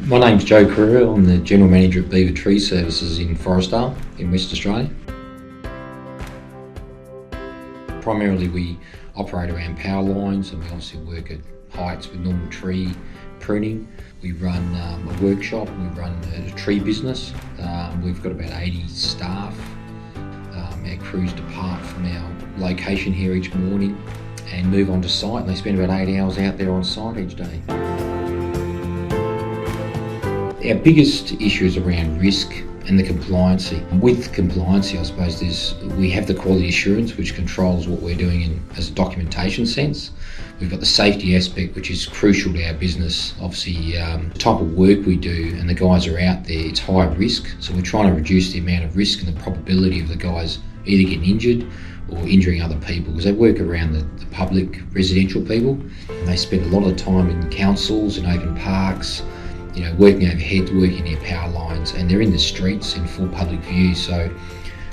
My name's Joe Carew. I'm the General Manager at Beaver Tree Services in Forestdale in West Australia. Primarily we operate around power lines, and we obviously work at heights with normal tree pruning. We run a workshop, we run a tree business. We've got about 80 staff. Our crews depart from our location here each morning and move on to site, and they spend about 8 hours out there on site each day. Our biggest issue is around risk and the compliancy. With compliancy, I suppose we have the quality assurance, which controls what we're doing as a documentation sense. We've got the safety aspect, which is crucial to our business. Obviously, the type of work we do and the guys are out there, it's high risk. So we're trying to reduce the amount of risk and the probability of the guys either getting injured or injuring other people, because they work around the public residential people, and they spend a lot of time in councils and open parks, working overhead, working near power lines, and they're in the streets in full public view. So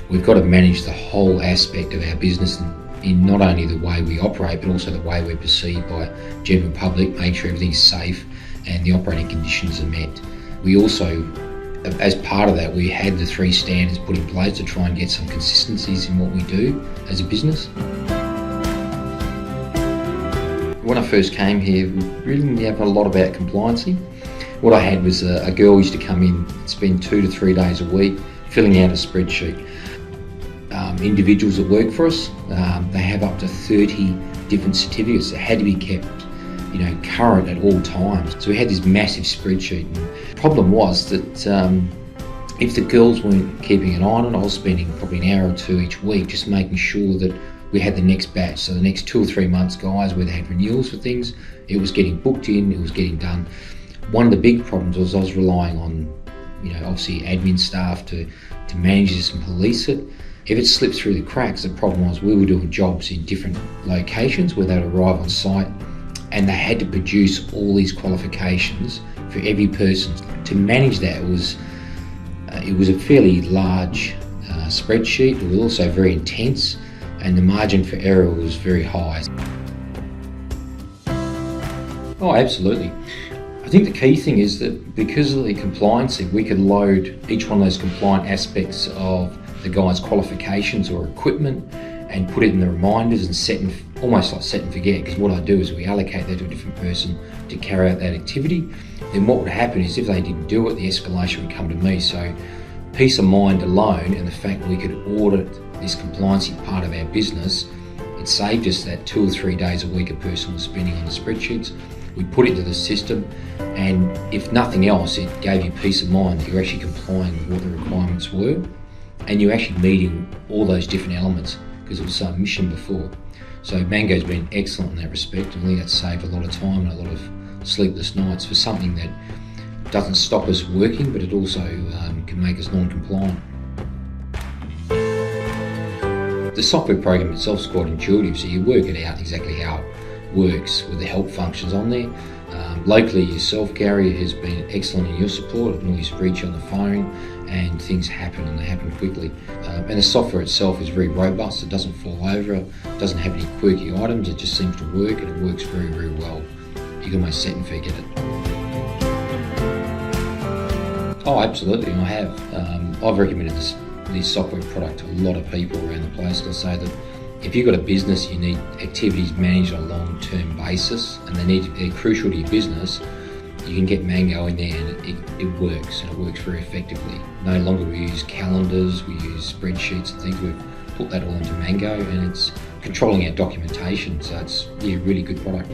we've got to manage the whole aspect of our business in not only the way we operate, but also the way we're perceived by general public, make sure everything's safe and the operating conditions are met. We also, as part of that, we had the 3 standards put in place to try and get some consistencies in what we do as a business. When I first came here, we really didn't have a lot about compliancy. What I had was a girl who used to come in, spend 2 to 3 days a week filling out a spreadsheet. Individuals that work for us, they have up to 30 different certificates that had to be kept current at all times. So we had this massive spreadsheet, and the problem was that if the girls weren't keeping an eye on it, I was spending probably an hour or 2 each week just making sure that we had the next batch. So the next 2 or 3 months, guys, where they had renewals for things, it was getting booked in, it was getting done. One of the big problems was I was relying on, obviously admin staff to manage this and police it. If it slipped through the cracks, the problem was we were doing jobs in different locations where they'd arrive on site, and they had to produce all these qualifications for every person. To manage that it was a fairly large spreadsheet. It was also very intense, and the margin for error was very high. Oh, absolutely. I think the key thing is that because of the compliancy, we could load each one of those compliant aspects of the guy's qualifications or equipment and put it in the reminders and almost like set and forget, because what I do is we allocate that to a different person to carry out that activity. Then what would happen is if they didn't do it, the escalation would come to me. So peace of mind alone, and the fact that we could audit this compliancy part of our business, it saved us that 2 or 3 days a week a person was spending on the spreadsheets. We put it into the system, and if nothing else, it gave you peace of mind that you're actually complying with what the requirements were, and you're actually meeting all those different elements, because it was some mission before. So Mango's been excellent in that respect, and I think that's saved a lot of time and a lot of sleepless nights for something that doesn't stop us working, but it also can make us non-compliant. The software program itself is quite intuitive, so you work it out exactly how it works with the help functions on there. Locally yourself, Gary, has been excellent in your support. I can always reach you on the phone and things happen, and they happen quickly. And the software itself is very robust. It doesn't fall over, it doesn't have any quirky items. It just seems to work, and it works very, very well. You can almost set and forget it. Oh, absolutely, I have. I've recommended this software product to a lot of people around the place. I say that if you've got a business, you need activities managed on a long-term basis, and they're crucial to your business. You can get Mango in there, and it works, and it works very effectively. No longer we use calendars, we use spreadsheets and things. We've put that all into Mango, and it's controlling our documentation, so it's a really good product.